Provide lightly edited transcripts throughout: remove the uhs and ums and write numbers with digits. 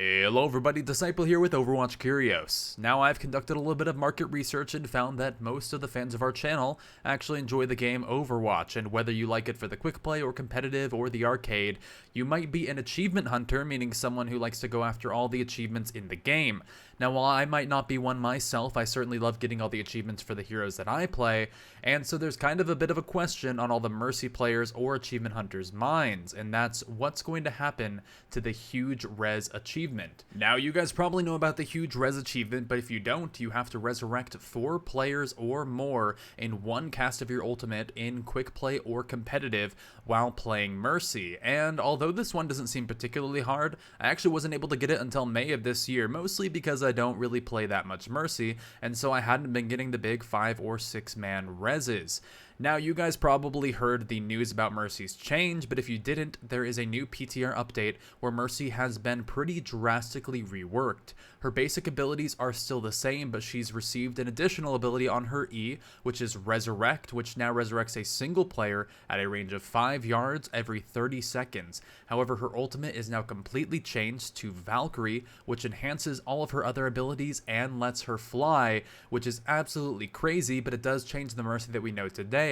Hello everybody, Disciple here with Overwatch Curios. Now I've conducted a little bit of market research and found that most of the fans of our channel actually enjoy the game Overwatch, and whether you like it for the quick play or competitive or the arcade, you might be an achievement hunter, meaning someone who likes to go after all the achievements in the game. Now while I might not be one myself, I certainly love getting all the achievements for the heroes that I play, and so there's kind of a bit of a question on all the Mercy players or achievement hunters' minds, and that's what's going to happen to the huge res achievement. Now you guys probably know about the huge res achievement, but if you don't, you have to resurrect 4 players or more in one cast of your ultimate in quick play or competitive while playing Mercy. And although this one doesn't seem particularly hard, I actually wasn't able to get it until May of this year, mostly because I don't really play that much Mercy, and so I hadn't been getting the big 5 or 6 man reses. Now you guys probably heard the news about Mercy's change, but if you didn't, there is a new PTR update where Mercy has been pretty drastically reworked. Her basic abilities are still the same, but she's received an additional ability on her E, which is Resurrect, which now resurrects a single player at a range of 5 yards every 30 seconds. However, her ultimate is now completely changed to Valkyrie, which enhances all of her other abilities and lets her fly, which is absolutely crazy, but it does change the Mercy that we know today.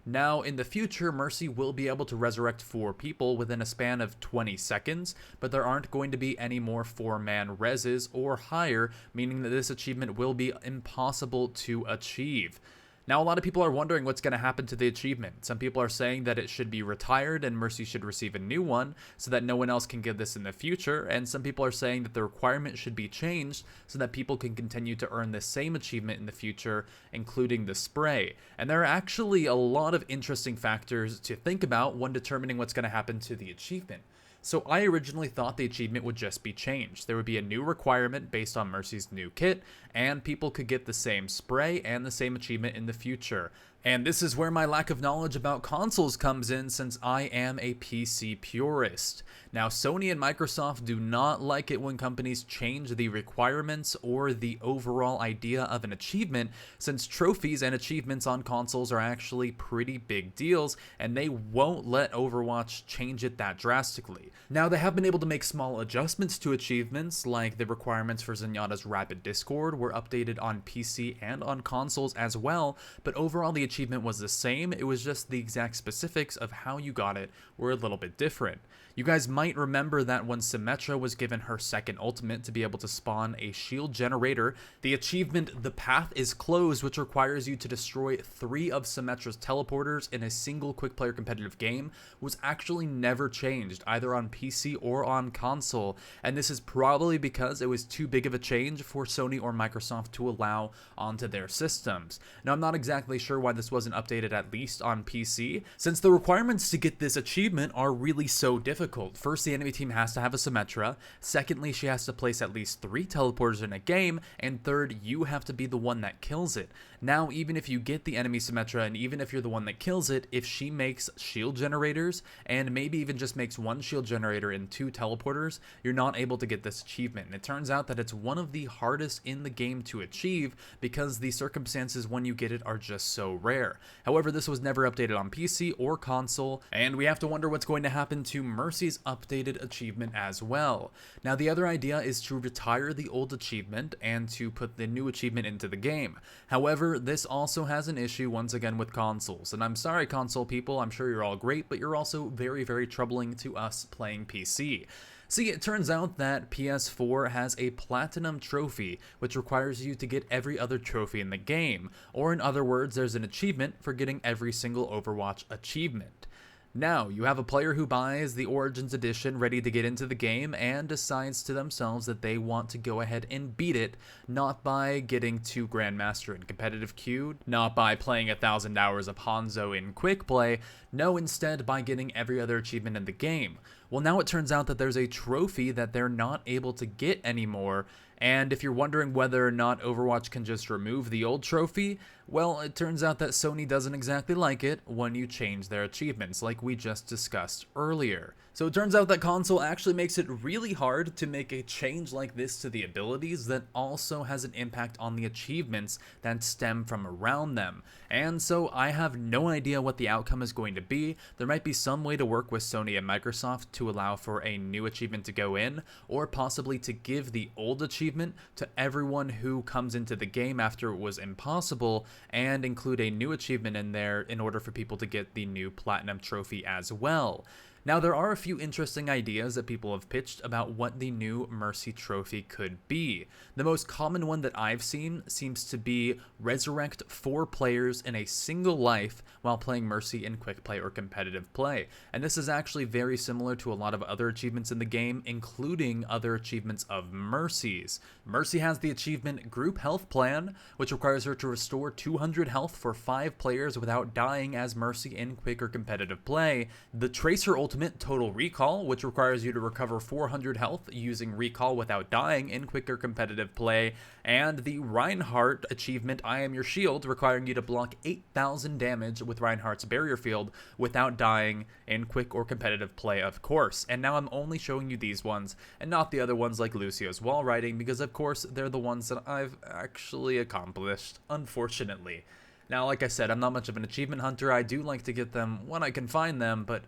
Now, in the future, Mercy will be able to resurrect 4 people within a span of 20 seconds, but there aren't going to be any more 4-man reses or higher, meaning that this achievement will be impossible to achieve. Now, a lot of people are wondering what's going to happen to the achievement. Some people are saying that it should be retired and Mercy should receive a new one so that no one else can get this in the future, and some people are saying that the requirement should be changed so that people can continue to earn the same achievement in the future, including the spray. And there are actually a lot of interesting factors to think about when determining what's going to happen to the achievement. So I originally thought the achievement would just be changed. There would be a new requirement based on Mercy's new kit, and people could get the same spray and the same achievement in the future. And this is where my lack of knowledge about consoles comes in, since I am a PC purist. Now, Sony and Microsoft do not like it when companies change the requirements or the overall idea of an achievement, since trophies and achievements on consoles are actually pretty big deals, and they won't let Overwatch change it that drastically. Now, they have been able to make small adjustments to achievements, like the requirements for Zenyatta's Rapid Discord were updated on PC and on consoles as well, but overall the achievement was the same. It was just the exact specifics of how you got it were a little bit different. You guys might remember that when Symmetra was given her second ultimate to be able to spawn a shield generator, the achievement The Path is Closed, which requires you to destroy 3 of Symmetra's teleporters in a single quick player competitive game, was actually never changed, either on PC or on console, and this is probably because it was too big of a change for Sony or Microsoft to allow onto their systems. Now, I'm not exactly sure why this wasn't updated at least on PC, since the requirements to get this achievement are really so difficult. First, the enemy team has to have a Symmetra. Secondly, she has to place at least 3 teleporters in a game. And third, you have to be the one that kills it. Now, even if you get the enemy Symmetra, and even if you're the one that kills it, if she makes shield generators, and maybe even just makes 1 shield generator and 2 teleporters, you're not able to get this achievement. And it turns out that it's one of the hardest in the game to achieve, because the circumstances when you get it are just so rare. However, this was never updated on PC or console, and we have to wonder what's going to happen to Mercy's updated achievement as well. Now, the other idea is to retire the old achievement and to put the new achievement into the game. However, this also has an issue once again with consoles, and I'm sorry console people, I'm sure you're all great, but you're also very, very troubling to us playing PC. See, it turns out that PS4 has a Platinum trophy, which requires you to get every other trophy in the game, or in other words, there's an achievement for getting every single Overwatch achievement. Now, you have a player who buys the Origins Edition ready to get into the game and decides to themselves that they want to go ahead and beat it, not by getting to Grandmaster in competitive queue, not by playing 1,000 hours of Hanzo in quick play, no, instead by getting every other achievement in the game. Well, now it turns out that there's a trophy that they're not able to get anymore, and if you're wondering whether or not Overwatch can just remove the old trophy, well, it turns out that Sony doesn't exactly like it when you change their achievements, like we just discussed earlier. So it turns out that console actually makes it really hard to make a change like this to the abilities that also has an impact on the achievements that stem from around them. And so I have no idea what the outcome is going to be. There might be some way to work with Sony and Microsoft to allow for a new achievement to go in, or possibly to give the old achievement to everyone who comes into the game after it was impossible, and include a new achievement in there in order for people to get the new Platinum Trophy as well. Now, there are a few interesting ideas that people have pitched about what the new Mercy Trophy could be. The most common one that I've seen seems to be resurrect 4 players in a single life while playing Mercy in quick play or competitive play. And this is actually very similar to a lot of other achievements in the game, including other achievements of Mercy's. Mercy has the achievement Group Health Plan, which requires her to restore 200 health for 5 players without dying as Mercy in quick or competitive play. The Tracer Ultimate Total Recall, which requires you to recover 400 health using recall without dying in quick or competitive play, and the Reinhardt achievement I Am Your Shield, requiring you to block 8,000 damage with Reinhardt's barrier field without dying in quick or competitive play, of course. And now I'm only showing you these ones and not the other ones like Lucio's wall riding, because of course they're the ones that I've actually accomplished, unfortunately. Now, like I said, I'm not much of an achievement hunter. I do like to get them when I can find them, but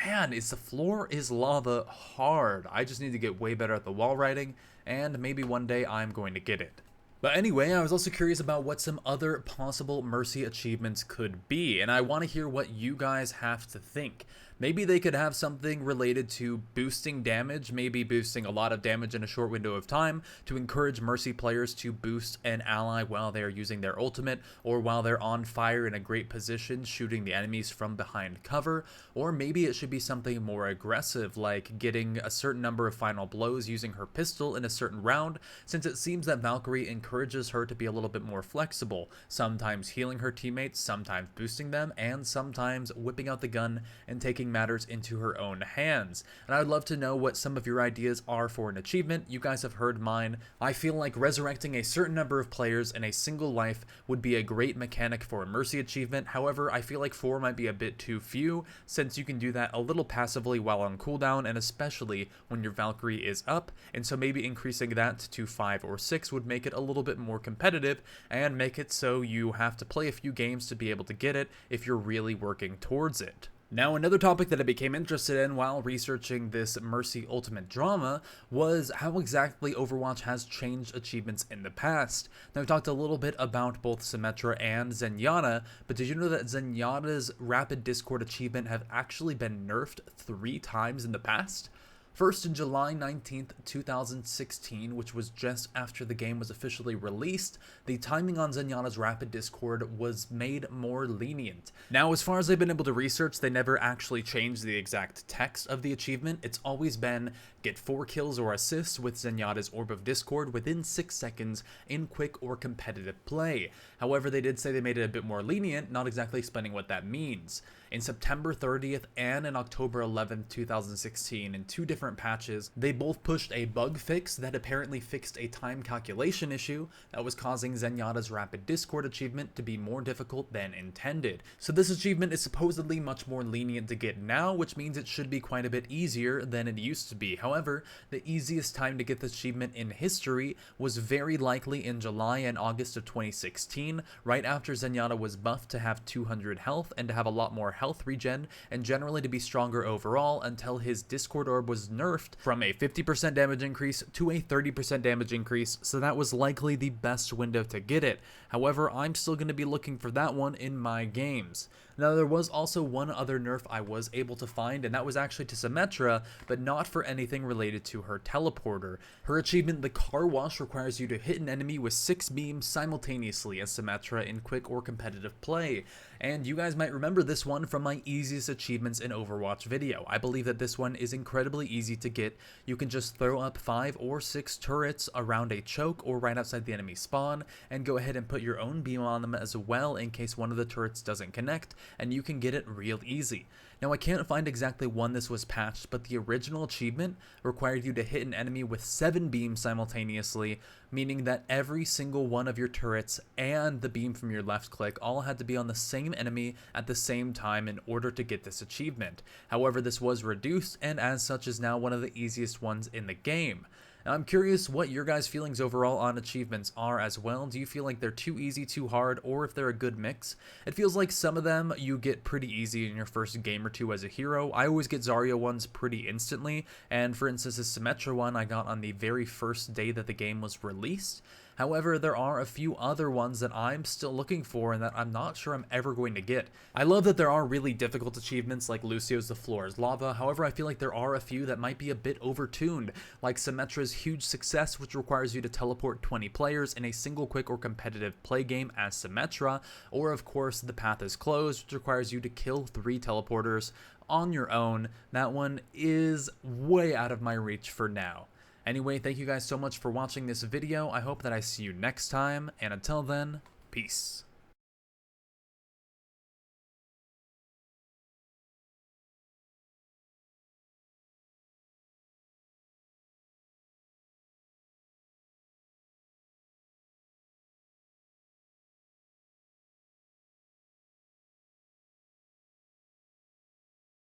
man, is the floor is lava hard. I just need to get way better at the wall riding, and maybe one day I'm going to get it. But anyway, I was also curious about what some other possible Mercy achievements could be, and I want to hear what you guys have to think. Maybe they could have something related to boosting damage, maybe boosting a lot of damage in a short window of time to encourage Mercy players to boost an ally while they are using their ultimate, or while they're on fire in a great position shooting the enemies from behind cover. Or maybe it should be something more aggressive, like getting a certain number of final blows using her pistol in a certain round, since it seems that Valkyrie encourages her to be a little bit more flexible, sometimes healing her teammates, sometimes boosting them, and sometimes whipping out the gun and taking matters into her own hands. And I would love to know what some of your ideas are for an achievement. You guys have heard mine. I feel like resurrecting a certain number of players in a single life would be a great mechanic for a Mercy achievement. However, I feel like 4 might be a bit too few, since you can do that a little passively while on cooldown, and especially when your Valkyrie is up, and so maybe increasing that to 5 or 6 would make it a little bit more competitive, and make it so you have to play a few games to be able to get it if you're really working towards it. Now, another topic that I became interested in while researching this Mercy Ultimate drama was how exactly Overwatch has changed achievements in the past. Now, I've talked a little bit about both Symmetra and Zenyatta, but did you know that Zenyatta's Rapid Discord achievement have actually been nerfed 3 times in the past? First, in July 19th, 2016, which was just after the game was officially released, the timing on Zenyatta's Rapid Discord was made more lenient. Now, as far as I've been able to research, they never actually changed the exact text of the achievement. It's always been get 4 kills or assists with Zenyatta's Orb of Discord within 6 seconds in quick or competitive play. However, they did say they made it a bit more lenient, not exactly explaining what that means. In September 30th and in October 11th, 2016, in 2 different patches, they both pushed a bug fix that apparently fixed a time calculation issue that was causing Zenyatta's Rapid Discord achievement to be more difficult than intended. So this achievement is supposedly much more lenient to get now, which means it should be quite a bit easier than it used to be. However, the easiest time to get this achievement in history was very likely in July and August of 2016, right after Zenyatta was buffed to have 200 health and to have a lot more health regen, and generally to be stronger overall, until his Discord Orb was nerfed from a 50% damage increase to a 30% damage increase, so that was likely the best window to get it. However, I'm still going to be looking for that one in my games. Now, there was also one other nerf I was able to find, and that was actually to Symmetra, but not for anything related to her teleporter. Her achievement, the Carwash, requires you to hit an enemy with 6 beams simultaneously as Symmetra in quick or competitive play. And you guys might remember this one from my easiest achievements in Overwatch video. I believe that this one is incredibly easy to get. You can just throw up 5 or 6 turrets around a choke or right outside the enemy spawn, and go ahead and put your own beam on them as well in case one of the turrets doesn't connect, and you can get it real easy. Now I can't find exactly when this was patched, but the original achievement required you to hit an enemy with 7 beams simultaneously, meaning that every single one of your turrets and the beam from your left click all had to be on the same enemy at the same time in order to get this achievement. However, this was reduced and as such is now one of the easiest ones in the game. Now, I'm curious what your guys' feelings overall on achievements are as well. Do you feel like they're too easy, too hard, or if they're a good mix? It feels like some of them you get pretty easy in your first game or two as a hero. I always get Zarya ones pretty instantly, and for instance, the Symmetra one I got on the very first day that the game was released. However, there are a few other ones that I'm still looking for and that I'm not sure I'm ever going to get. I love that there are really difficult achievements like Lucio's The Floor is Lava, however I feel like there are a few that might be a bit overtuned, like Symmetra's Huge Success, which requires you to teleport 20 players in a single quick or competitive play game as Symmetra, or of course The Path is Closed, which requires you to kill 3 teleporters on your own. That one is way out of my reach for now. Anyway, thank you guys so much for watching this video. I hope that I see you next time, and until then, peace.